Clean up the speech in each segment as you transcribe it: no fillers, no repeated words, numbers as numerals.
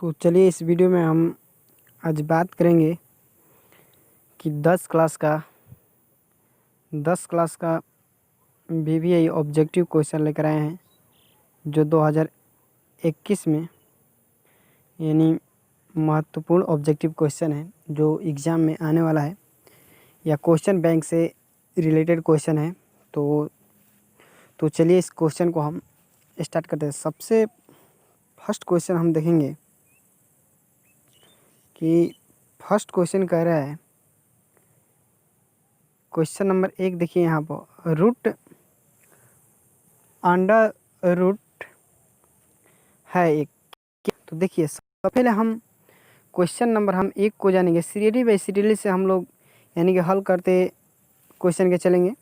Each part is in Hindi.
तो चलिए इस वीडियो में हम आज बात करेंगे कि 10 क्लास का बीबीए ऑब्जेक्टिव क्वेश्चन लेकर आए हैं जो 2021 में यानी महत्वपूर्ण ऑब्जेक्टिव क्वेश्चन है जो एग्ज़ाम में आने वाला है या क्वेश्चन बैंक से रिलेटेड क्वेश्चन है। तो चलिए इस क्वेश्चन को हम स्टार्ट करते हैं। सबसे फर्स्ट क्वेश्चन हम देखेंगे कि फर्स्ट क्वेश्चन कह रहा है, क्वेश्चन नंबर 1 देखिए यहाँ पर रूट अंडर रूट है एक। तो देखिए सबसे पहले हम क्वेश्चन नंबर हम 1 को जानेंगे। सीरियली बाई सीरियली से हम लोग यानी कि हल करते क्वेश्चन के चलेंगे।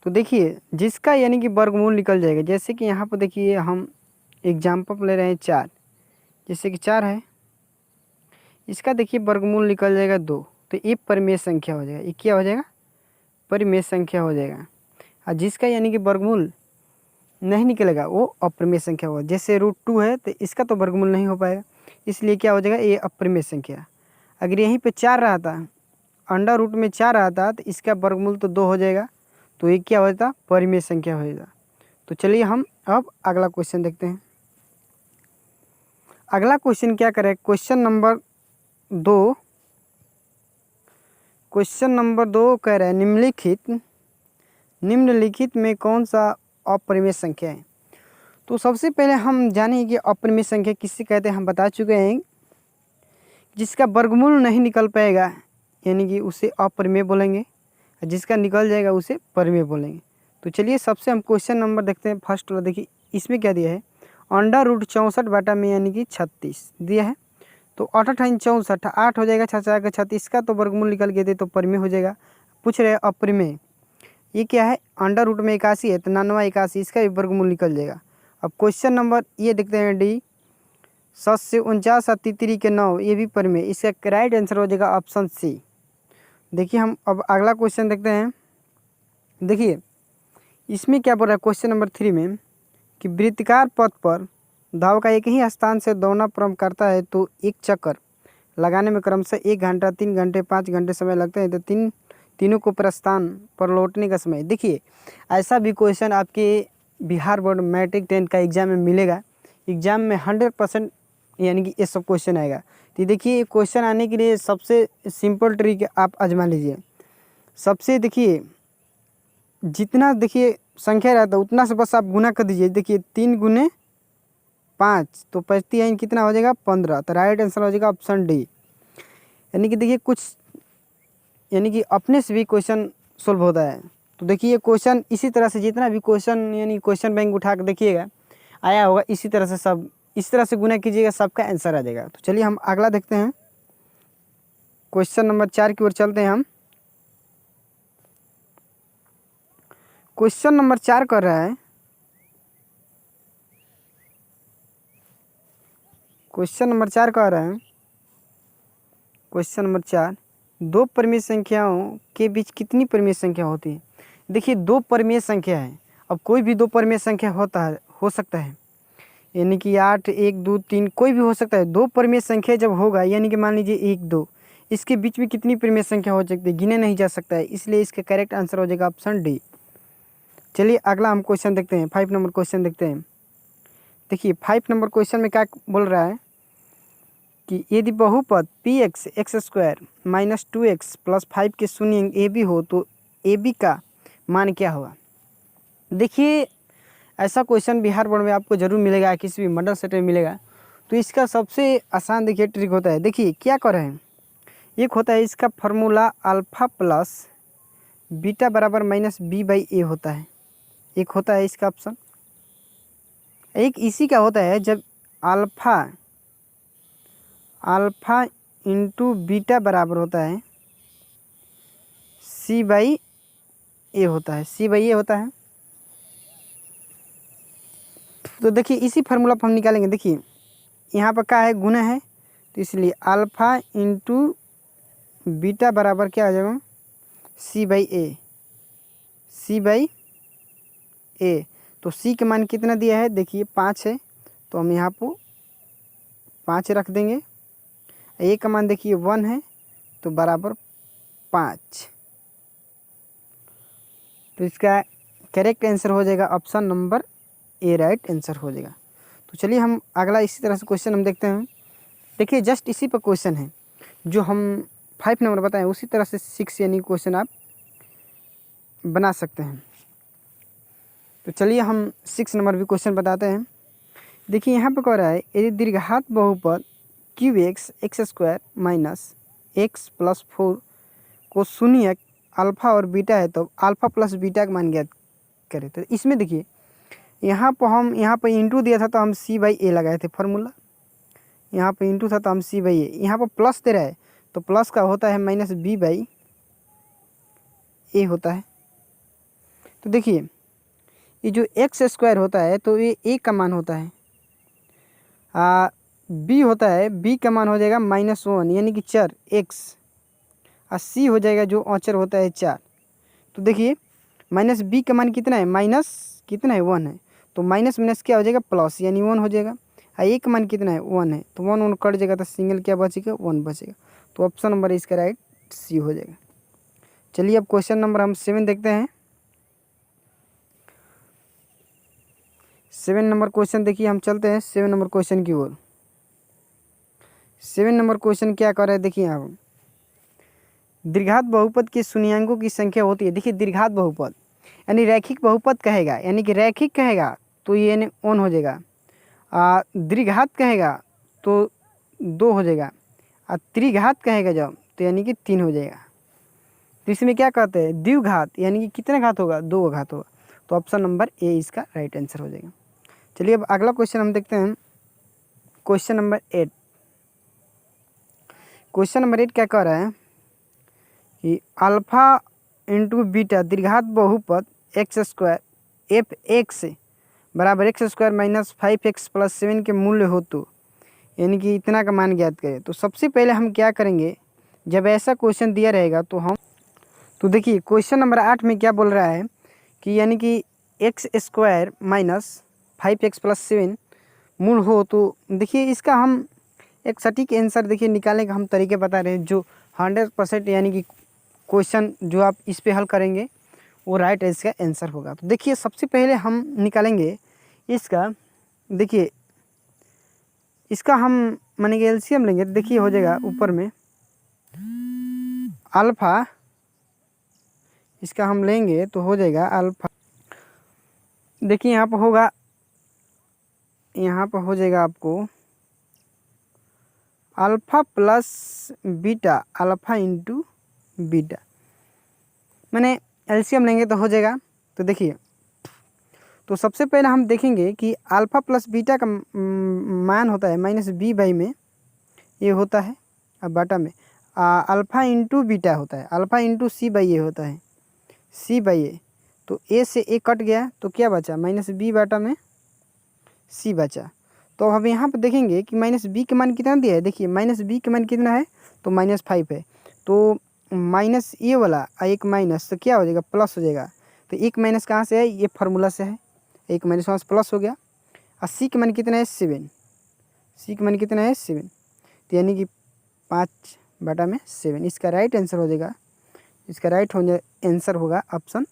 तो देखिए जिसका यानी कि वर्गमूल निकल जाएगा, जैसे कि यहाँ पर देखिए हम एग्जाम्पल ले रहे हैं 4, जैसे कि 4 है, इसका देखिए वर्गमूल निकल जाएगा 2, तो ये परिमेय संख्या हो जाएगा। ये क्या हो जाएगा? परिमेय संख्या हो जाएगा। और जिसका यानी कि वर्गमूल नहीं निकलेगा वो अपरिमेय संख्या होगा। जैसे √2 है तो इसका तो वर्गमूल नहीं हो पाएगा, इसलिए क्या हो जाएगा? ये अपरिमेय संख्या। अगर यहीं पे 4 रहा था, अंडर रूट में 4 रहा था, तो इसका वर्गमूल तो 2 हो जाएगा, तो ये क्या हो जाता? परिमेय संख्या हो जाएगा। तो चलिए हम अब अगला क्वेश्चन देखते हैं। अगला क्वेश्चन क्या करें? क्वेश्चन नंबर 2 कह रहा है निम्नलिखित में कौन सा अपरिमेय संख्या है। तो सबसे पहले हम जानें कि अपरिमेय संख्या किससे कहते हैं। हम बता चुके हैं जिसका वर्गमूल नहीं निकल पाएगा यानी कि उसे अपरिमेय बोलेंगे, जिसका निकल जाएगा उसे परिमेय बोलेंगे। तो चलिए सबसे हम क्वेश्चन नंबर देखते हैं। फर्स्ट वाला देखिए, इसमें क्या दिया है? अंडर रूट 64 बटा में यानी कि 36 दिया है। तो 8 8 64, 8 हो जाएगा, 6 4 36 का तो वर्गमूल निकल गए थे, तो परिमेय हो जाएगा। पूछ रहे अपरिमेय, ये क्या है? अंडर रूट में 81 है तो 99 81, इसका भी वर्गमूल निकल जाएगा। अब क्वेश्चन नंबर ये देखते हैं डी, 7 से 49 और 33 के 9, ये भी परिमेय। इसका राइट आंसर हो जाएगा ऑप्शन सी। देखिए हम अब अगला क्वेश्चन देखते हैं। देखिए इसमें क्या बोल रहा है क्वेश्चन नंबर 3 में कि वृत्ताकार पथ पर धाव का एक ही स्थान से दौड़ना प्रारंभ करता है तो एक चक्कर लगाने में क्रमशः 1 घंटा, 3 घंटे, 5 घंटे समय लगते हैं, तो तीनों को प्रस्थान पर लौटने का समय। देखिए ऐसा भी क्वेश्चन आपके बिहार बोर्ड मैट्रिक 10 का एग्ज़ाम में मिलेगा। एग्ज़ाम में 100% यानी कि ये सब क्वेश्चन आएगा। तो देखिए क्वेश्चन आने के लिए सबसे सिंपल ट्रिक आप आजमा लीजिए। सबसे देखिए जितना देखिए संख्या रहता है उतना से बस आप गुना कर दीजिए। देखिए 3 गुने 5 तो 5 कितना हो जाएगा? 15। तो राइट आंसर हो जाएगा ऑप्शन डी। यानी कि देखिए कुछ यानी कि अपने से भी क्वेश्चन सोल्व होता है। तो देखिए क्वेश्चन इसी तरह से जितना भी क्वेश्चन यानी क्वेश्चन बैंक उठा कर देखिएगा आया होगा, इसी तरह से सब इस तरह से गुना कीजिएगा, सबका आंसर आ जाएगा। तो चलिए हम अगला देखते हैं। क्वेश्चन नंबर 4 की ओर चलते हैं हम। क्वेश्चन नंबर 4 कर रहा है, क्वेश्चन नंबर 4 कह रहा है, क्वेश्चन नंबर 4, 2 परिमेय संख्याओं के बीच कितनी परिमेय संख्या होती है। देखिए 2 परिमेय संख्या है। अब कोई भी 2 परिमेय संख्या हो सकता है, यानी कि 8 1 2 3 कोई भी हो सकता है। 2 परिमेय संख्या जब होगा यानी कि मान लीजिए 1 2, इसके बीच में कितनी परिमेय संख्या हो सकती है? गिने नहीं जा सकता है, इसलिए इसका करेक्ट आंसर हो जाएगा ऑप्शन डी। चलिए अगला हम क्वेश्चन देखते हैं, 5 नंबर क्वेश्चन देखते हैं। देखिए 5 नंबर क्वेश्चन में क्या बोल रहा है कि यदि बहुपद px x² - 2x + 5 के शून्य अंक ए बी हो तो ए बी का मान क्या होगा। देखिए ऐसा क्वेश्चन बिहार बोर्ड में आपको जरूर मिलेगा, किसी भी मॉडल सेट में मिलेगा। तो इसका सबसे आसान देखिए ट्रिक होता है। देखिए क्या कर रहे हैं, एक होता है इसका फार्मूला अल्फ़ा प्लस बीटा बराबर -b/a होता है, एक होता है इसका ऑप्शन। एक इसी का होता है जब अल्फ़ा इंटू बीटा बराबर होता है c/a होता है, c/a होता है। तो देखिए इसी फार्मूला पर हम निकालेंगे। देखिए यहाँ पर क्या है? गुना है, तो इसलिए अल्फ़ा इंटू बीटा बराबर क्या आ जाएगा? c/a। तो c के मान कितना दिया है? देखिए 5 है, तो हम यहाँ पर 5 रख देंगे। ए का मान देखिए 1 है तो बराबर 5। तो इसका करेक्ट आंसर हो जाएगा option number A right answer हो जाएगा। तो चलिए हम अगला इसी तरह से क्वेश्चन हम देखते हैं। देखिए जस्ट इसी पर क्वेश्चन है जो हम 5 नंबर बताएं, उसी तरह से 6 यानी क्वेश्चन आप बना सकते हैं। तो चलिए हम 6 नंबर भी क्वेश्चन बताते हैं। देखिए यहाँ पे कह रहा है यदि दीर्घात बहुपद Q x x square minus x plus 4 को शून्य अल्फ़ा और बीटा है तो अल्फ़ा प्लस बीटा का मान ज्ञात करें। तो इसमें देखिए यहाँ पर इंटू दिया था तो हम सी बाई ए लगाए थे फॉर्मूला। यहाँ पे इंटू था तो हम सी बाई ए, यहाँ पर प्लस दे रहा है तो प्लस का होता है माइनस बी बाई ए होता है। तो देखिए ये जो एक्स स्क्वायर होता है तो ये ए का मान होता है, बी होता है, बी का मान हो जाएगा -1 यानी कि 4 एक्स, और सी हो जाएगा जो औचर होता है 4। तो देखिए माइनस बी का मान कितना है, माइनस कितना है 1 है, तो माइनस माइनस क्या हो जाएगा प्लस यानी 1 हो जाएगा। और ए का मान कितना है 1 है तो 1 1 कट जाएगा तो सिंगल क्या बचेगा 1 बचेगा। तो ऑप्शन नंबर इसका राइट सी हो जाएगा। चलिए अब क्वेश्चन नंबर हम 7 देखते हैं। 7 नंबर क्वेश्चन देखिए हम चलते हैं 7 नंबर क्वेश्चन की ओर। 7 नंबर क्वेश्चन क्या कर रहे हैं देखिए यहाँ दीर्घात बहुपद के शून्यांकों की संख्या होती है। देखिए दीर्घात बहुपद यानी रैखिक बहुपद कहेगा, यानी कि रैखिक कहेगा तो ये यानी 1 हो जाएगा, द्विघात कहेगा तो 2 हो जाएगा, और त्रिघात कहेगा जब तो यानी कि 3 हो जाएगा। तो इसमें क्या कहते हैं द्विघात यानी कि कितने घात होगा 2 घात होगा। तो ऑप्शन नंबर ए इसका राइट आंसर हो जाएगा। चलिए अब अगला क्वेश्चन हम देखते हैं। Question number 8। क्वेश्चन नंबर 8 क्या कह रहा है कि अल्फ़ा इंटू बीटा दीर्घात बहुपद एक्स स्क्वायर एफ एक्स बराबर x square minus 5x plus 7 के मूल्य हो तो यानी कि इतना का मान ज्ञात करें। तो सबसे पहले हम क्या करेंगे, जब ऐसा क्वेश्चन दिया रहेगा तो देखिए क्वेश्चन नंबर 8 में क्या बोल रहा है कि यानी कि x square minus 5x plus 7 मूल हो। तो देखिए इसका हम एक सटीक आंसर देखिए निकालने का हम तरीके बता रहे हैं जो 100% यानी कि क्वेश्चन जो आप इस पे हल करेंगे वो राइट इसका आंसर होगा। तो देखिए सबसे पहले हम निकालेंगे इसका, देखिए इसका हम माने कि एलसीएम लेंगे तो देखिए हो जाएगा ऊपर में अल्फ़ा, इसका हम लेंगे तो हो जाएगा अल्फ़ा, देखिए यहाँ पर होगा, यहाँ पर हो जाएगा आपको alpha plus beta, alpha into beta, मैंने एलसीएम लेंगे तो हो जाएगा। तो देखिए तो सबसे पहले हम देखेंगे कि अल्फ़ा प्लस बीटा का मान होता है माइनस बी बाई में ये होता है, अब बाटा में अल्फ़ा इंटू बीटा होता है, अल्फ़ा इंटू सी बाई ए होता है, सी बाई ए। तो ए से ए कट गया तो क्या बचा माइनस बी बाटा में सी बचा। तो अब यहाँ पर देखेंगे कि माइनस बी का मान कितना दिया है, देखिए माइनस बी का मान कितना है तो -5 है, तो माइनस ये वाला एक माइनस तो क्या हो जाएगा प्लस हो जाएगा। तो एक माइनस कहाँ से है, ये फार्मूला से है, एक माइनस वहाँ से प्लस हो गया। और सी का मान कितना है 7, सी का मान कितना है 7, तो यानी कि 5/7 इसका राइट आंसर हो जाएगा। इसका राइट आंसर होगा ऑप्शन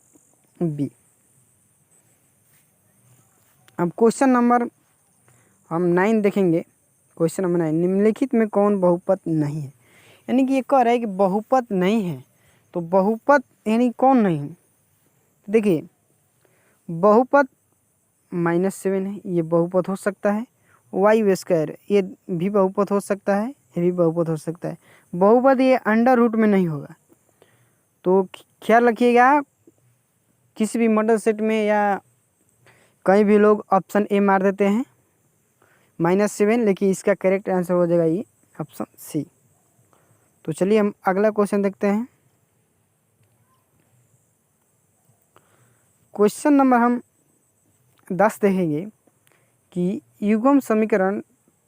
बी। अब क्वेश्चन नंबर हम 9 देखेंगे। क्वेश्चन नंबर 9 निम्नलिखित में कौन बहुपद नहीं है, यानी कि ये कह रहा है कि बहुपद नहीं है। तो बहुपद यानी कौन नहीं है, देखिए बहुपद -7 है, ये बहुपद हो सकता है। वाई स्क्वायर ये भी बहुपद हो सकता है, ये भी बहुपद हो सकता है। बहुपद ये अंडर रूट में नहीं होगा। तो ख्याल रखिएगा किसी भी मॉडल सेट में या कहीं भी लोग ऑप्शन ए मार देते हैं -7, लेकिन इसका करेक्ट आंसर हो जाएगा ये ऑप्शन सी। तो चलिए हम अगला क्वेश्चन देखते हैं। क्वेश्चन नंबर हम 10 देखेंगे कि युग्म समीकरण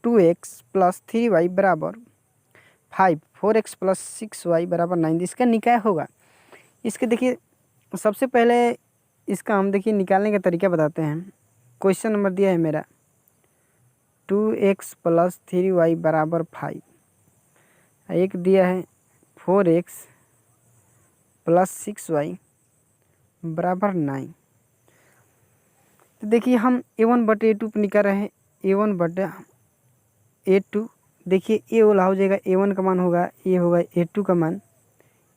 2x प्लस 3y बराबर 5, 4x प्लस 6y बराबर 9 इसका निकाय होगा। इसके देखिए सबसे पहले इसका हम देखिए निकालने का तरीका बताते हैं। क्वेश्चन नंबर दिया है मेरा 2x+3y बराबर 5। एक दिया है 4x+6y बराबर 9। तो देखिए हम a1/a2 पर निकाल रहे हैं। a1/a2 देखिए ए वाला हो जाएगा a1 का मान होगा, ये होगा a2 का मान,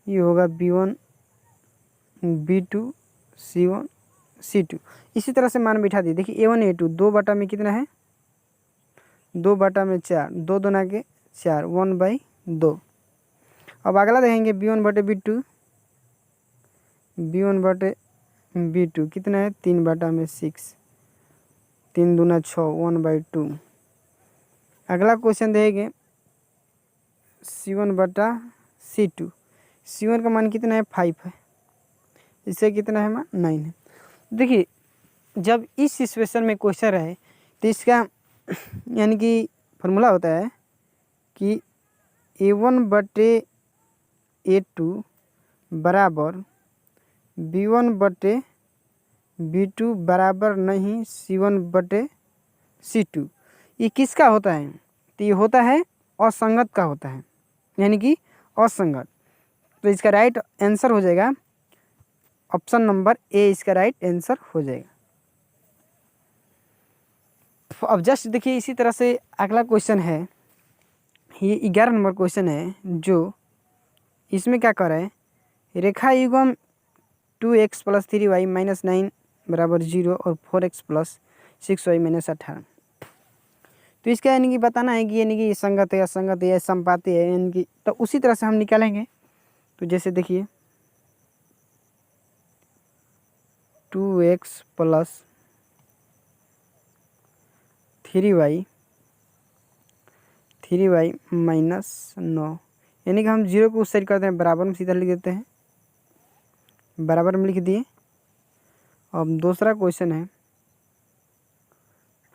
ये होगा b1 b2 c1 c2। इसी तरह से मान बिठा दिए। देखिए a1 a2 2 बटा में कितना है, 2 बटा में 4, 2 दूना के 4, 1/2। अब अगला देखेंगे b1/b2, b1/b2 कितना है 3 बटा में 6, 3 दूना 6, 1/2। अगला क्वेश्चन देंगे c1/c2, c1 का मान कितना है 5 है, इससे कितना है मान 9 है। देखिए जब इस सिचुएशन में क्वेश्चन रहे तो इसका यानी कि फार्मूला होता है कि a1/a2 बराबर b1/b2 बराबर नहीं c1/c2। ये किसका होता है, तो ये होता है असंगत का होता है, यानी कि असंगत। तो इसका राइट आंसर हो जाएगा ऑप्शन नंबर ए, इसका राइट आंसर हो जाएगा। अब जस्ट देखिए इसी तरह से अगला क्वेश्चन है, ये 11 नंबर क्वेश्चन है, जो इसमें क्या कर रहा है, रेखा युग्म 2x+3y - 9 बराबर 0 और 4x+6y - 18। तो इसका यानी कि बताना है कि यानी कि संगत है, असंगत है, संपाती है, यानी कि तो उसी तरह से हम निकालेंगे। तो जैसे देखिए 2x+3y - 9, यानी कि हम 0 को उस साइड करते हैं, बराबर में सीधा लिख देते हैं, बराबर में लिख दिए। अब दूसरा क्वेश्चन है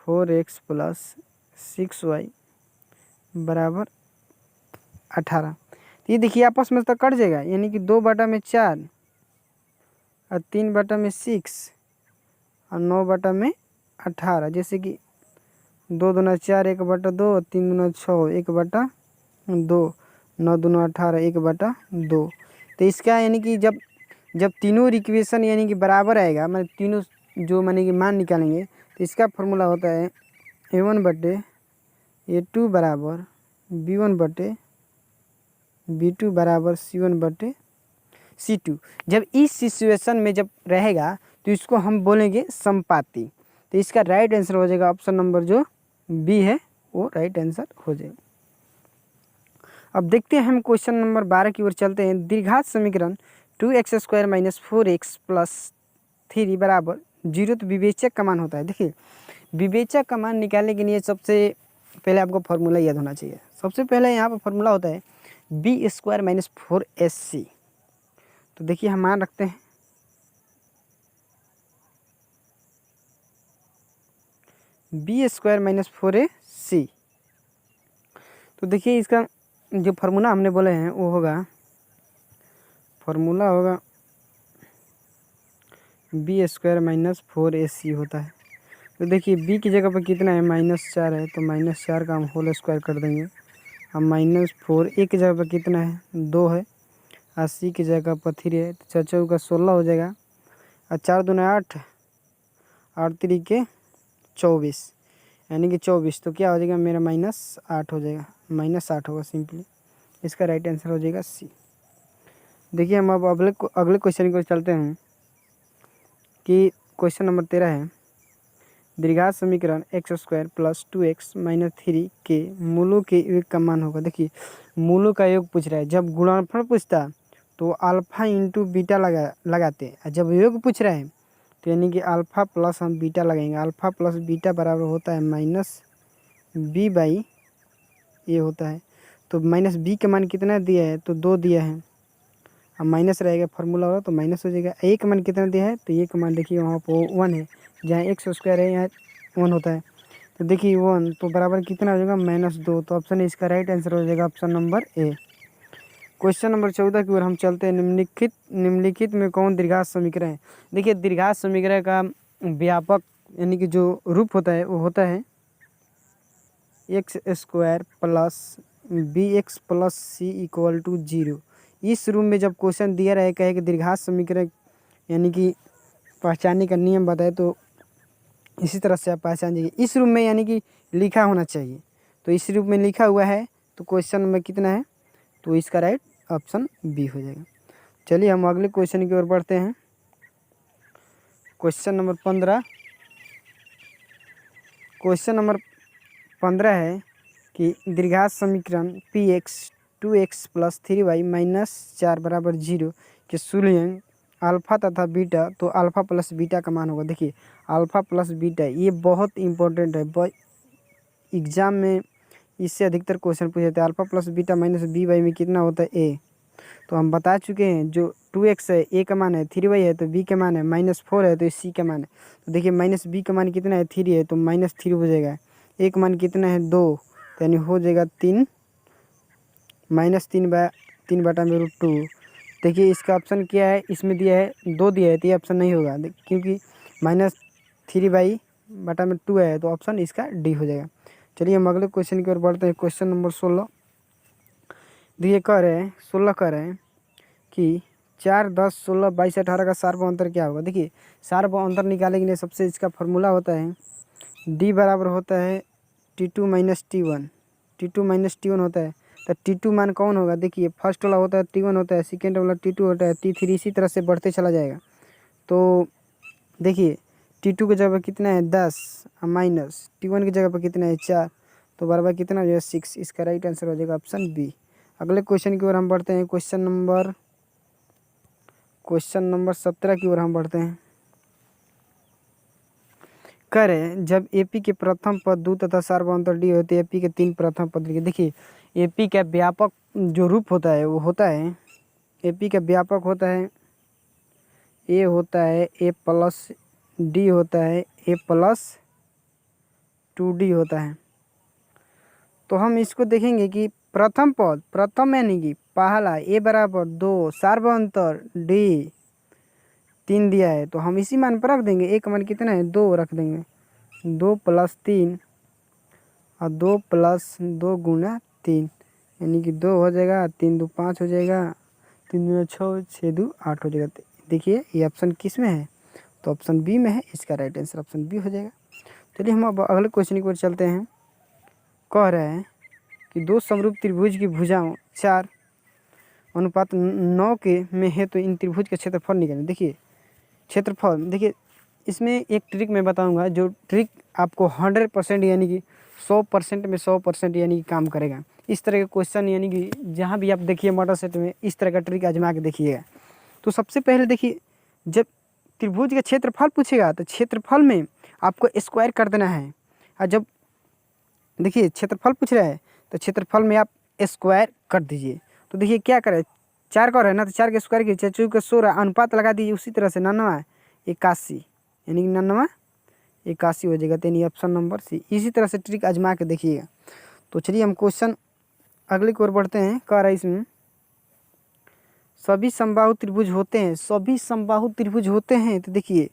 4x+6y बराबर 18। तो ये देखिए आपस में तो कट जाएगा, यानी कि 2 बटा में 4 और 3 बटा में 6 और 9 बटा में 18। जैसे कि 2 दूना 4, 1/2, 3 दूना 6, 1/2, 9 दूना 18, 1/2। तो इसका यानी कि जब तीनों इक्वेशन यानी कि बराबर आएगा, मतलब तीनों जो माने कि मान निकालेंगे, तो इसका फार्मूला होता है a1/a2 बराबर b1/b2 बराबर c1/c2। जब इस सिचुएशन में जब रहेगा तो इसको हम बोलेंगे संपाती। तो इसका राइट आंसर हो जाएगा ऑप्शन नंबर जो बी है, वो राइट आंसर हो जाएगा। अब देखते हैं हम क्वेश्चन नंबर 12 की ओर चलते हैं। द्विघात समीकरण 2x² - 4x+3 बराबर 0। तो विवेचक का मान होता है। देखिए विवेचक का मान निकालने के लिए सबसे पहले आपको फार्मूला याद होना चाहिए। सबसे पहले यहाँ पर फार्मूला होता है b² - 4ac। तो देखिए हम मान रखते हैं b² - 4ac। तो देखिए इसका जो फार्मूला हमने बोले हैं वो होगा, फार्मूला होगा b² - 4ac होता है। तो देखिए b की जगह पर कितना है -4 है, तो -4 का हम होल स्क्वायर कर देंगे। अब -4 a की जगह पर कितना है 2 है, और c की जगह पर 3 है, तो 4 चौका 16 हो जाएगा, और 4 दूना 8, 8 3 24, यानी कि 24। तो क्या हो जाएगा मेरा -8 हो जाएगा, -8 होगा सिंपली। इसका राइट आंसर हो जाएगा सी। देखिए हम अब अगले क्वेश्चन की ओर चलते हैं कि क्वेश्चन नंबर 13 है। द्विघात समीकरण x² + 2x - 3 के मूलों के योग का मान होगा। देखिए मूलों का योग पूछ रहा है। जब गुणनफल पूछता तो अल्फा इंटू बीटा लगाते, और जब योग पूछ रहा है तो यानी कि अल्फा प्लस हम बीटा लगाएंगे। अल्फा प्लस बीटा बराबर होता है -b/a होता है। तो -b का मान कितना दिया है, तो 2 दिया है, अब माइनस रहेगा, फार्मूला होगा तो माइनस हो जाएगा। ए का मान कितना दिया है, तो ए का मान देखिए वहाँ पर 1 है, जहाँ x² है यहाँ 1 होता है। तो देखिए 1 तो बराबर कितना हो जाएगा -2। तो ऑप्शन है इसका राइट आंसर हो जाएगा option number A. Question number 14 की ओर हम चलते हैं। निम्नलिखित में कौन द्विघात समीकरण है। देखिए द्विघात समीकरण का व्यापक यानी कि जो रूप होता है वो होता है x square plus b x plus c equal to 0। इस रूम में जब क्वेश्चन दिया रहे कहे कि दीर्घात समीकरण यानी कि पहचानने का नियम बताए तो इसी तरह से आप पहचान जाइए। इस रूम में यानी कि लिखा होना चाहिए, तो इस रूम में लिखा हुआ है तो क्वेश्चन नंबर कितना है, तो इसका राइट ऑप्शन बी हो जाएगा। चलिए हम अगले क्वेश्चन की ओर बढ़ते हैं। Question number 15। क्वेश्चन नंबर 15 है कि दीर्घात समीकरण P x 2x plus 3y minus 4 बराबर 0 के सूल्यांक अल्फ़ा तथा बीटा, तो अल्फ़ा प्लस बीटा का मान होगा। देखिए अल्फ़ा प्लस बीटा ये बहुत इंपॉर्टेंट है, एग्ज़ाम में इससे अधिकतर क्वेश्चन पूछे जाते हैं। Alpha plus beta minus b y में कितना होता है ए, तो हम बता चुके हैं। जो 2x है ए का मान है, 3y है तो बी का मान है, -4 है तो सी का मान है। तो देखिए माइनस बी का मान कितना है 3 है तो -3 हो जाएगा। ए का मान कितना है 2, तो यानी हो जाएगा 3 -3 बटा में √2। देखिए इसका ऑप्शन क्या है, इसमें दिया है 2 दिया है तो ये ऑप्शन नहीं होगा क्योंकि -3/2 है, तो ऑप्शन इसका डी हो जाएगा। चलिए हम अगले क्वेश्चन की ओर बढ़ते हैं। क्वेश्चन नंबर 16 देखिए कह रहे हैं 16 कह रहे हैं कि 4, 10, 16, 22, 18 का शार्प अंतर क्या होगा। देखिए शार्प अंतर निकालने के लिए सबसे इसका फॉर्मूला होता है डी बराबर होता है T2 minus T1। T2 minus T1 होता है, तो T2 मान कौन होगा। देखिए फर्स्ट वाला होता है T1 होता है, सेकेंड वाला T2 होता है, T3 इसी तरह से बढ़ते चला जाएगा। तो देखिए T2 की जगह पर कितना है 10 माइनस T1 की जगह पर कितना है 4, तो बराबर कितना हो जाएगा 6। इसका राइट आंसर हो जाएगा ऑप्शन बी। अगले क्वेश्चन की ओर हम बढ़ते हैं। क्वेश्चन नंबर 17 की ओर हम बढ़ते हैं। करें जब एपी के प्रथम पद दो तथा सार्वभौमत्व डी होते एपी के 3 प्रथम पद लिखे। देखिए एपी का व्यापक जो रूप होता है वो होता है, एपी का व्यापक होता है ए होता है ए प्लस डी होता है ए प्लस 2d होता है। तो हम इसको देखेंगे कि प्रथम पद, प्रथम यानी कि पहला ए बराबर 2, सार्वभौमत्व डी 3 दिया है तो हम इसी मान पर रख देंगे। ए का मान कितना है 2 रख देंगे, 2 + 3 और 2 + 2 × 3 यानी कि 2 हो जाएगा, 3 × 2 = 5 हो जाएगा, 3 × 2 = 6, 6 × 2 = 8 हो जाएगा। देखिए ये ऑप्शन किस में है, तो ऑप्शन बी में है। इसका राइट आंसर ऑप्शन बी हो जाएगा। चलिए हम अब अगले क्वेश्चन की ओर चलते हैं। कह रहे हैं कि दो समरूप त्रिभुज की भुजाओं 4:9 के में है तो इन त्रिभुज का क्षेत्रफल निकालें। देखिए क्षेत्रफल, देखिए इसमें एक ट्रिक मैं बताऊंगा, जो ट्रिक आपको 100% यानी कि 100% में 100% यानी कि काम करेगा। इस तरह के क्वेश्चन यानी कि जहाँ भी आप देखिए मॉडल सेट में इस तरह का ट्रिक आजमा के देखिएगा। तो सबसे पहले देखिए जब त्रिभुज का क्षेत्रफल पूछेगा तो क्षेत्रफल में आपको स्क्वायर कर देना है, और जब देखिए क्षेत्रफल पूछ रहा है तो क्षेत्रफल में आप स्क्वायर कर दीजिए। तो देखिए क्या करें, 4 का है ना, तो 4 के स्क्वायर कीजिए, 4 के 16 अनुपात लगा दीजिए। उसी तरह से 99 81 यानी कि 99 81 हो जाएगा। यानी ऑप्शन नंबर सी। इसी तरह से ट्रिक आजमा के देखिएगा। तो चलिए हम क्वेश्चन अगले की ओर बढ़ते हैं। कह रहा है इसमें सभी समबाहु त्रिभुज होते हैं, सभी समबाहु त्रिभुज होते हैं। तो देखिए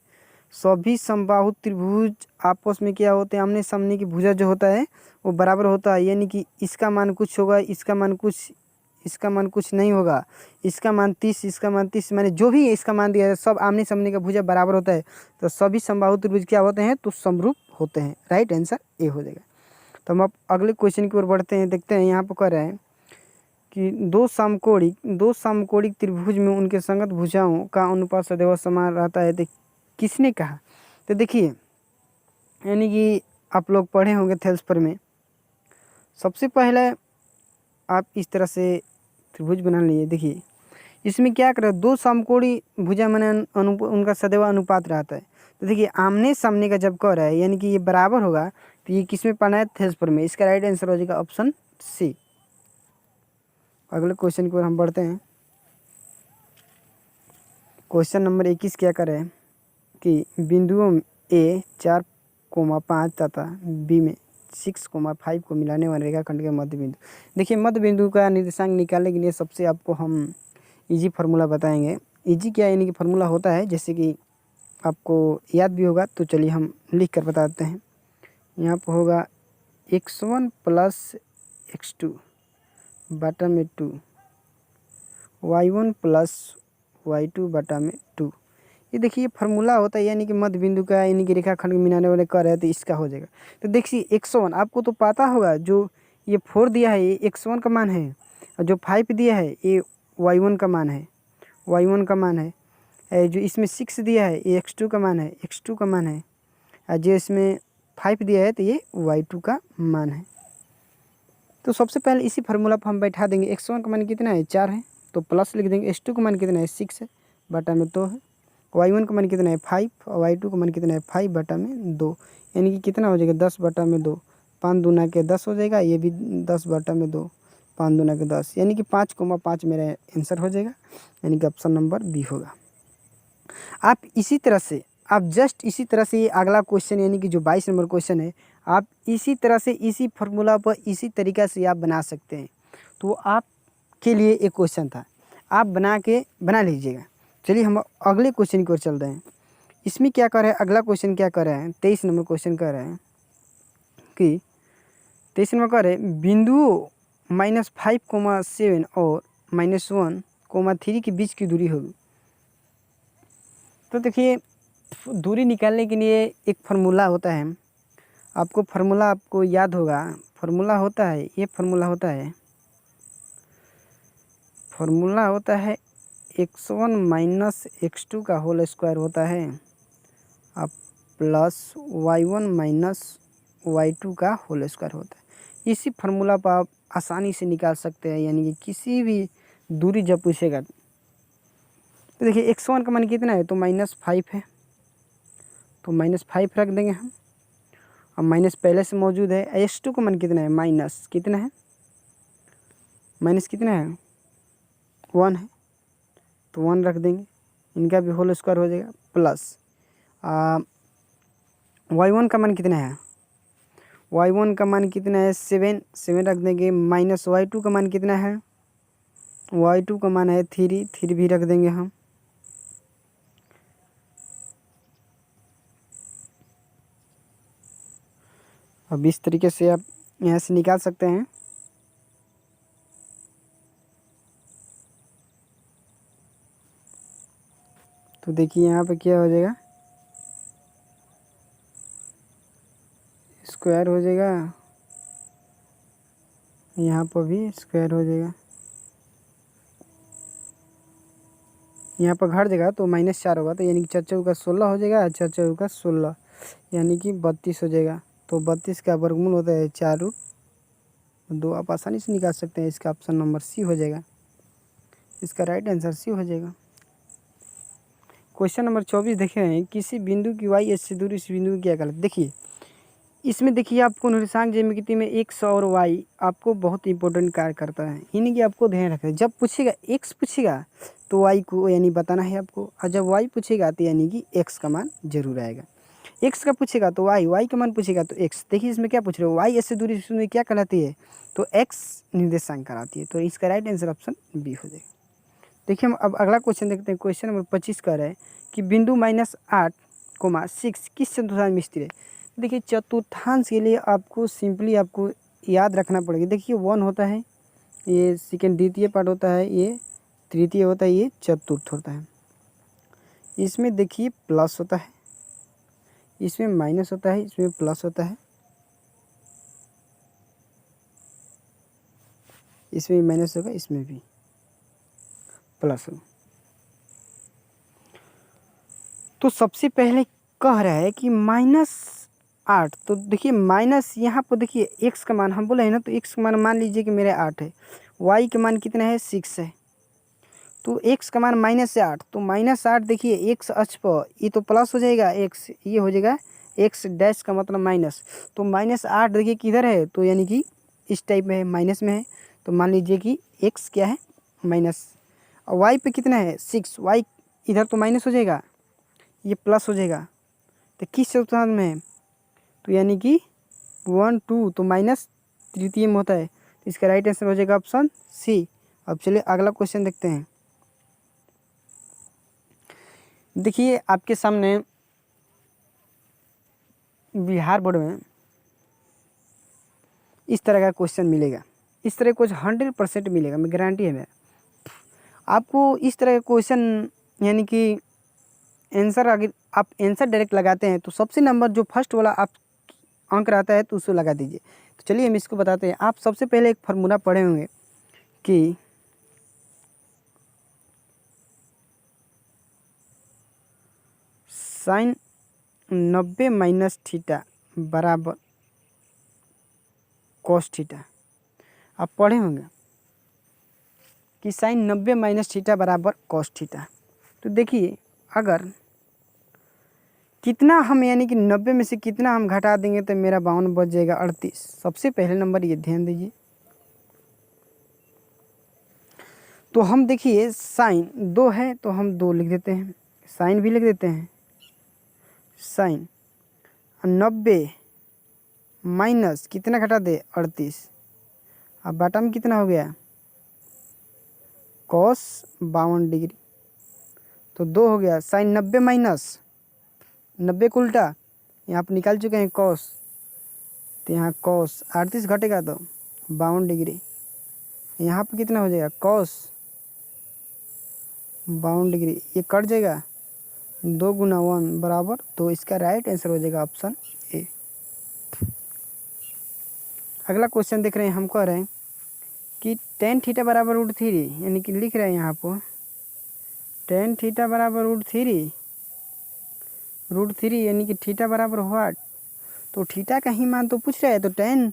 सभी समबाहु त्रिभुज आपस में क्या होते हैं, आमने सामने की भुजा जो होता है वो बराबर होता है, यानी कि इसका मान कुछ होगा, इसका मान कुछ, इसका मान कुछ नहीं होगा, इसका मान 30, इसका मान 30, माने जो भी इसका मान दिया है सब आमने सामने का भुजा बराबर होता है। तो सभी समबाहु त्रिभुज क्या होते हैं, तो समरूप होते हैं। राइट आंसर ए हो जाएगा। तो हम अब अगले क्वेश्चन की ओर बढ़ते हैं। देखते हैं यहाँ पर कह रहे हैं कि दो समकोणिक त्रिभुज में उनके संगत भुजाओं का अनुपात सदैव समान रहता है। किसने कहा, तो देखिए यानी कि आप लोग पढ़े होंगे थेल्सपर में। सबसे पहले आप इस तरह से त्रिभुज बना लीजिए। देखिए इसमें क्या कर रहे हैं, दो समकोणी भुजा माने उनका सदैव अनुपात रहता है। तो देखिए आमने सामने का जब कह रहा है यानी कि ये बराबर होगा, तो ये किस में पढ़ना है, थेल्सपर में। इसका राइट आंसर हो जाएगा ऑप्शन सी। अगले क्वेश्चन की ओर हम बढ़ते हैं। क्वेश्चन नंबर 21 क्या कर रहे हैं कि बिंदुओं ए 4,5 तथा बी में 6,5 को मिलाने वाले रेखाखंड के मध्य बिंदु। देखिए मध्य बिंदु का निर्देशांक निकालने के लिए सबसे आपको हम इजी फार्मूला बताएंगे। इजी क्या यानी कि फार्मूला होता है, जैसे कि आपको याद भी होगा, तो चलिए हम लिख कर बताते हैं। यहाँ पर होगा x1 प्लस x2 बटा में 2, y1 प्लस y2 बटा में 2। ये देखिए फार्मूला होता है, यानी कि मध्य बिंदु का, यानी कि रेखाखंड को मिलाने वाले कर है, तो इसका हो जाएगा। तो देखिए x1 आपको तो पता होगा, जो ये 4 दिया है ये x1 का मान है, और जो 5 दिया है ये y1 का मान है, y1 का मान है। जो इसमें 6 दिया है ये x2 का मान है, x2 का मान है। और जो इसमें 5 दिया है तो ये y2 का मान है। तो सबसे पहले इसी फार्मूला पर हम बैठा देंगे। x1 का मान कितना है 4 है, तो प्लस लिख देंगे। x2 का मान कितना है 6 है, बटा में 2 है। y1 का मान कितना है 5, और y2 का मान कितना है 5 बटा में 2, यानी कि कितना हो जाएगा 10 बटा में 2, 5 दूना के 10 हो जाएगा। ये भी 10 बटा में 2, 5 दूना के 10, यानी कि 5,5 मेरा आंसर हो जाएगा, यानी कि ऑप्शन नंबर बी होगा। आप इसी तरह से, आप जस्ट इसी तरह से ये अगला क्वेश्चन, यानी कि जो 22 नंबर क्वेश्चन है, आप इसी तरह से इसी फार्मूला पर इसी तरीक़ा से आप बना सकते हैं। तो आपके लिए एक क्वेश्चन था, आप बना लीजिएगा। चलिए हम अगले क्वेश्चन की ओर चलते हैं। इसमें क्या कर रहे हैं, अगला क्वेश्चन क्या कर रहे हैं, 23 नंबर क्वेश्चन कर रहे हैं कि 23 नंबर कर रहे हैं बिंदुओं -5,7 और -1,3 के बीच की दूरी होगी। तो देखिए दूरी निकालने के लिए एक फार्मूला होता है, आपको फार्मूला आपको याद होगा। फार्मूला होता है, ये फार्मूला होता है x1 माइनस x2 का होल स्क्वायर होता है, अब प्लस y1 माइनस y2 का होल स्क्वायर होता है। इसी फार्मूला पर आप आसानी से निकाल सकते हैं, यानी कि किसी भी दूरी जब पूछेगा। तो देखिए x1 का मान कितना है, तो -5 है, तो -5 रख देंगे हम। अब माइनस पहले से मौजूद है। x2 का मान कितना है, माइनस कितना है, माइनस कितना है 1 है, तो 1 रख देंगे, इनका भी होल स्क्वायर हो जाएगा। प्लस y1 का मान कितना है, y1 का मान कितना है 7 रख देंगे। माइनस y2 का मान कितना है, y2 का मान है 3 भी रख देंगे हम। अब इस तरीके से आप यहाँ से निकाल सकते हैं। तो देखिए यहाँ पे क्या हो जाएगा, स्क्वायर हो जाएगा, यहाँ पर भी स्क्वायर हो जाएगा, यहाँ पर घट जाएगा तो -4 होगा, तो यानी कि 4 चौका 16 हो जाएगा, 4 चौका 16 यानी कि 32 हो जाएगा। तो 32 का वर्गमूल होता है 4√2। आप आसानी से निकाल सकते हैं, इसका ऑप्शन नंबर सी हो जाएगा, इसका राइट आंसर सी हो जाएगा। क्वेश्चन नंबर 24 देखे हैं, किसी बिंदु की y से दूरी इस बिंदु की क्या गलत। देखिए इसमें देखिए आपको निर्देशांक ज्यामिति में x और y आपको बहुत इंपॉर्टेंट कार्य करता है, यानी कि आपको ध्यान रखना है। जब पूछेगा x पूछेगा तो y को यानी बताना है आपको, और जब y पूछेगा तो यानी कि x का मान जरूर आएगा। x का पूछेगा तो y का मान पूछेगा तो x। देखिए इसमें क्या पूछ रहे हो, y से दूरी में क्या कहलाती है, तो x निर्देशांक कहलाती है, तो इसका राइट आंसर ऑप्शन बी हो जाएगा। देखिए हम अब अगला क्वेश्चन देखते हैं। क्वेश्चन नंबर 25 कह रहा है कि बिंदु -8,6 किस चतुर्थांश में स्थिर है। देखिए चतुर्थांश के लिए आपको सिंपली आपको याद रखना पड़ेगा। देखिए 1 होता है, ये सेकेंड द्वितीय पार्ट होता है, ये तृतीय होता है, ये चतुर्थ होता है। इसमें देखिए प्लस होता है, इसमें माइनस होता है, इसमें प्लस होता है, इसमें माइनस होगा, इसमें भी प्लस होगा। तो सबसे पहले कह रहा है कि -8, तो देखिए माइनस यहाँ पर देखिए x का मान हम बोले हैं ना, तो x का मान मान लीजिए कि मेरे 8 है, y का मान कितना है 6 है, तो x का मान -8, तो -8 देखिए x अक्ष पर ये तो प्लस हो जाएगा, x ये हो जाएगा x डैश का मतलब माइनस, तो -8 देखिए किधर है, तो यानी कि इस टाइप में है, माइनस में है, तो मान लीजिए कि x क्या है माइनस, और y पे कितना है 6, y इधर तो माइनस हो जाएगा, ये प्लस हो जाएगा, तो किस चतुर्थांश में है, तो यानी कि 1 2, तो माइनस तृतीय में होता है, तो इसका राइट आंसर हो जाएगा ऑप्शन सी। अब चलिए अगला क्वेश्चन देखते हैं। देखिए आपके सामने बिहार बोर्ड में इस तरह का क्वेश्चन मिलेगा। इस तरह कुछ 100% मिलेगा, मैं गारंटी है मेरा। आपको इस तरह का क्वेश्चन यानी कि आंसर, अगर आप आंसर डायरेक्ट लगाते हैं तो सबसे नंबर जो फर्स्ट वाला आप अंक रहता है तो उसको लगा दीजिए। तो चलिए हम इसको बताते हैं। आप सबसे पहले एक फार्मूला पढ़े होंगे कि साइन 90 माइनस थीटा बराबर कॉस थीटा। आप पढ़े होंगे कि साइन 90 माइनस थीटा बराबर कॉस थीटा। तो देखिए, अगर कितना हम यानी कि 90 में से कितना हम घटा देंगे तो मेरा 52 बच जाएगा 38। सबसे पहले नंबर ये ध्यान दीजिए। तो हम देखिए साइन 2 है तो हम 2 लिख देते हैं, साइन भी लिख देते हैं। साइन 90 माइनस कितना घटा दे 38, अब बटा में कितना हो गया कॉस 52 डिग्री। तो 2 हो गया साइन 90 माइनस 90 को उल्टा यहाँ पर निकाल चुके हैं कॉस, तो यहाँ कॉस 38 घटेगा तो 52 डिग्री। यहाँ पर कितना हो जाएगा कॉस 52 डिग्री, ये कट जाएगा 2 गुना 1 बराबर। तो इसका राइट आंसर हो जाएगा ऑप्शन ए। अगला क्वेश्चन देख रहे हैं, हम कह रहे हैं कि tan थीटा बराबर √3, यानी कि लिख रहे हैं यहाँ पर tan थीटा बराबर √3 यानी कि थीटा बराबर व्हाट। तो थीटा का ही मान तो पूछ रहा है। तो tan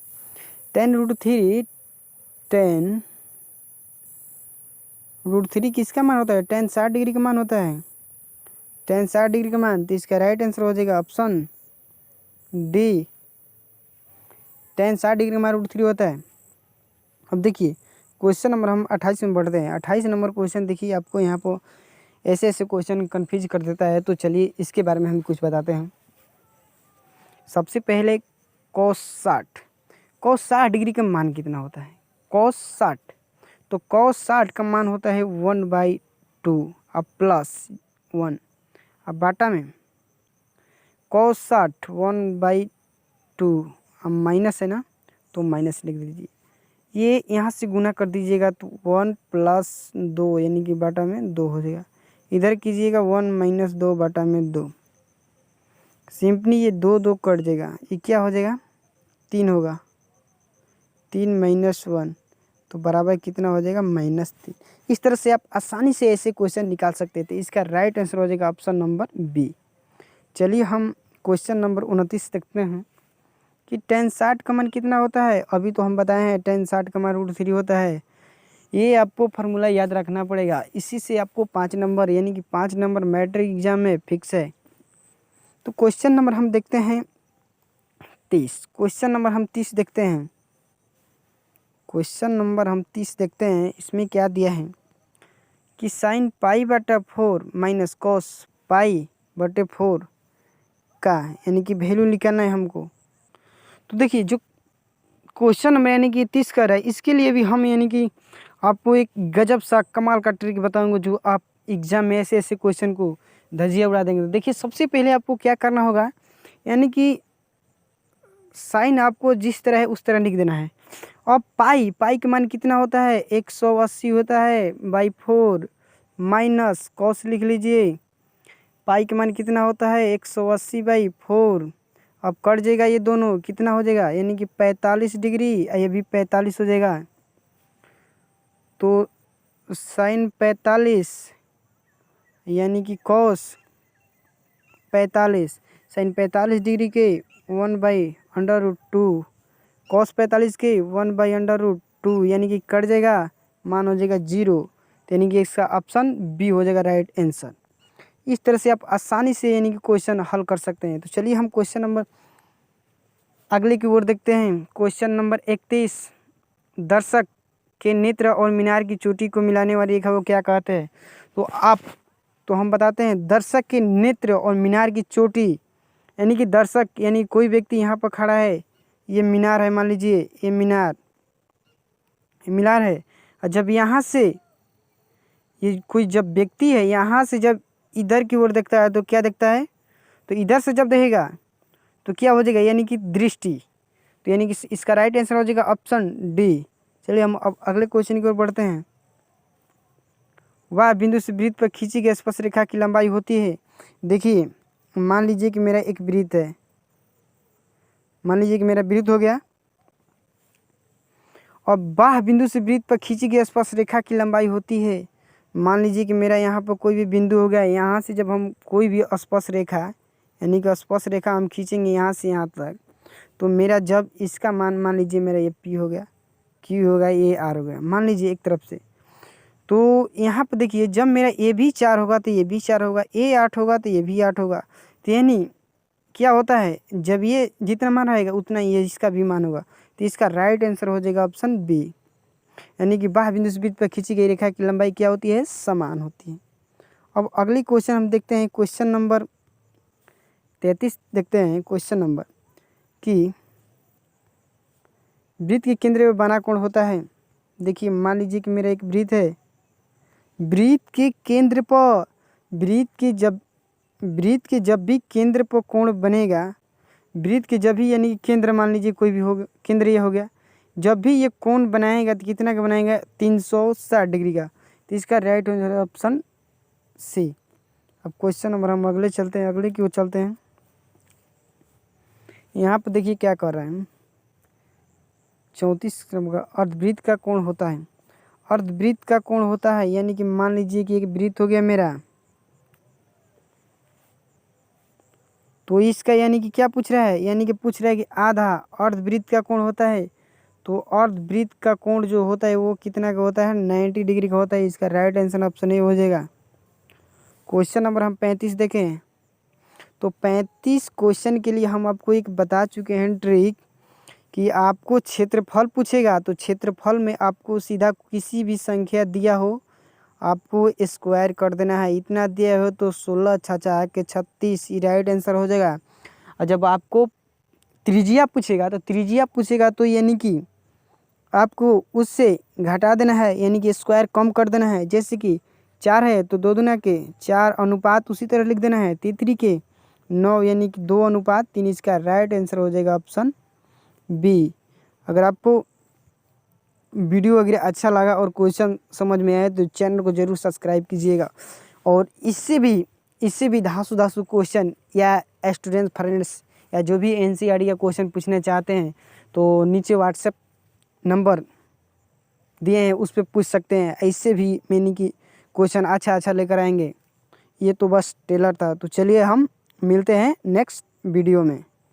√3 tan √3 किसका मान होता है, tan 60 डिग्री का मान होता है, tan 60 डिग्री का मान। तो इसका राइट आंसर हो जाएगा ऑप्शन डी, tan 60 डिग्री का मान √3 होता है। अब देखिए क्वेश्चन नंबर हम 28 में बढ़ते हैं। 28 नंबर क्वेश्चन देखिए, आपको यहाँ पर ऐसे ऐसे क्वेश्चन कन्फ्यूज कर देता है। तो चलिए इसके बारे में हम कुछ बताते हैं। सबसे पहले cos 60 डिग्री का मान कितना होता है cos 60। तो cos 60 का मान होता है 1/2 अब +1, अब बाटा में cos 60 1/2 अब माइनस है ना, तो माइनस लिख दीजिए। ये यहाँ से गुना कर दीजिएगा तो 1 + 2 यानी कि बाटा में 2 हो जाएगा। इधर कीजिएगा 1 - 2 बाटा में 2। सिंपली ये 2 2 कट जाएगा, ये क्या हो जाएगा 3 होगा, 3 - 1 तो बराबर कितना हो जाएगा -3। इस तरह से आप आसानी से ऐसे क्वेश्चन निकाल सकते थे। इसका राइट आंसर हो जाएगा ऑप्शन नंबर बी। चलिए हम क्वेश्चन नंबर 29 देखते हैं कि tan 60 का मान कितना होता है। अभी तो हम बताए हैं tan 60 का मान √3 होता है। ये आपको फार्मूला याद रखना पड़ेगा, इसी से आपको 5 नंबर यानी कि 5 नंबर मैट्रिक एग्जाम में फिक्स है। तो क्वेश्चन नंबर हम देखते हैं 30। क्वेश्चन नंबर हम 30 देखते हैं। क्वेश्चन नंबर हम 30 देखते हैं। इसमें क्या दिया है कि साइन π/4 माइनस कॉस π/4 का यानी कि वैल्यू निकालना है हमको। तो देखिए जो क्वेश्चन नंबर यानी कि 30 का है, इसके लिए भी हम यानी कि आपको एक गजब सा कमाल का ट्रिक बताऊंगा, जो आप एग्जाम में ऐसे ऐसे क्वेश्चन को धजिया उड़ा देंगे। तो देखिए सबसे पहले आपको क्या करना होगा, यानी कि साइन आपको जिस तरह है उस तरह लिख देना है। और पाई का मान कितना होता है 180 होता है बाई 4 माइनस कॉस लिख लीजिए। पाई का मान कितना होता है 180 बाई 4। अब कट जाएगा ये दोनों, कितना हो जाएगा यानी कि 45 डिग्री, ये भी 45 हो जाएगा। तो साइन 45 यानी कि कॉस 45 साइन 45 डिग्री के 1/√2 कॉस 45 के 1/√2 यानी कि कट जाएगा, मान हो जाएगा 0। तो यानी कि इसका ऑप्शन बी हो जाएगा राइट आंसर। इस तरह से आप आसानी से यानी कि क्वेश्चन हल कर सकते हैं। तो चलिए हम क्वेश्चन नंबर अगले की ओर देखते हैं। क्वेश्चन नंबर 31, दर्शक के नेत्र और मीनार की चोटी को मिलाने वाली रेखा को क्या कहते हैं। तो हम बताते हैं दर्शक के नेत्र और मीनार की चोटी, यानी कि दर्शक यानी कोई व्यक्ति यहाँ पर खड़ा है, ये मीनार है, मान लीजिए ये मीनार है। और जब यहाँ से ये कोई जब व्यक्ति है यहाँ से जब इधर की ओर देखता है तो क्या देखता है, तो इधर से जब देखेगा तो क्या हो जाएगा यानी कि दृष्टि। तो यानी कि इसका राइट आंसर हो जाएगा ऑप्शन डी। चलिए हम अब अगले क्वेश्चन की ओर बढ़ते हैं। वह बिंदु से वृत्त पर खींची गई स्पर्श रेखा की लंबाई होती है। देखिए मान लीजिए कि मेरा एक वृत्त है, मान लीजिए कि मेरा वृत्त हो गया और बाह्य बिंदु से वृत्त पर खींची गई स्पर्श रेखा की लंबाई होती है। मान लीजिए कि मेरा यहाँ पर कोई भी बिंदु हो गया, यहाँ से जब हम कोई भी स्पर्श रेखा यानी कि स्पर्श रेखा हम खींचेंगे यहाँ से यहाँ तक, तो मेरा जब इसका मान लीजिए मेरा ये पी हो गया, क्यू हो गया, ये आर हो गया, मान लीजिए एक तरफ से। तो यहाँ पर देखिए जब मेरा ए भी 4 होगा तो ये भी 4 होगा, ए 8 होगा तो ये भी 8 होगा। तो यानी क्या होता है, जब ये जितना मान रहेगा उतना ये इसका भी मान होगा। तो इसका राइट आंसर हो जाएगा ऑप्शन बी, यानी कि बाह्य बिंदु से वृत्त पर खींची गई रेखा की लंबाई क्या होती है, समान होती है। अब अगली क्वेश्चन हम देखते हैं, क्वेश्चन नंबर 33 देखते हैं। क्वेश्चन नंबर कि वृत्त के केंद्र में बना कोण होता है। देखिए मान लीजिए कि मेरा एक वृत्त है, वृत्त के केंद्र पर वृत्त के जब भी केंद्र पर कोण बनेगा, वृत्त के जब भी यानी कि केंद्र मान लीजिए कोई भी होगा, केंद्र ये हो गया, जब भी ये कोण बनाएगा तो कितना का बनाएगा, 360 डिग्री का। तो इसका राइट हो जाएगा ऑप्शन सी। अब क्वेश्चन नंबर हम अगले चलते हैं, अगले की ओर चलते हैं। यहाँ पर देखिए क्या कर रहे हैं, 34 का अर्धवृत्त का कोण होता है। अर्धवृत्त का कोण होता है यानी कि मान लीजिए कि एक वृत्त हो गया मेरा, तो इसका यानी कि क्या पूछ रहा है, यानी कि पूछ रहा है कि आधा अर्धवृत्त का कोण होता है। तो अर्धवृत्त का कोण जो होता है वो कितना का होता है, 90 डिग्री का होता है। इसका राइट आंसर ऑप्शन ए हो जाएगा। क्वेश्चन नंबर हम 35 देखें तो 35 क्वेश्चन के लिए हम आपको एक बता चुके हैं ट्रिक कि आपको क्षेत्रफल पूछेगा तो क्षेत्रफल में आपको सीधा किसी भी संख्या दिया हो आपको स्क्वायर कर देना है। इतना दिया हो तो 16 छाछा के 36 ये राइट आंसर हो जाएगा। और जब आपको त्रिज्या पूछेगा तो यानी कि आपको उससे घटा देना है, यानी कि स्क्वायर कम कर देना है। जैसे कि 4 है तो 2 दूना के 4 अनुपात उसी तरह लिख देना है, 3 के 9 यानी कि 2:3। इसका राइट आंसर हो जाएगा ऑप्शन बी। अगर आपको वीडियो वगैरह अच्छा लगा और क्वेश्चन समझ में आए तो चैनल को ज़रूर सब्सक्राइब कीजिएगा। और इससे भी धांसू क्वेश्चन या स्टूडेंट फ्रेंड्स या जो भी एनसीईआरटी का क्वेश्चन पूछना चाहते हैं तो नीचे व्हाट्सएप नंबर दिए हैं उस पर पूछ सकते हैं। ऐसे भी मैंने कि क्वेश्चन अच्छा लेकर आएंगे। ये तो बस टेलर था। तो चलिए हम मिलते हैं नेक्स्ट वीडियो में।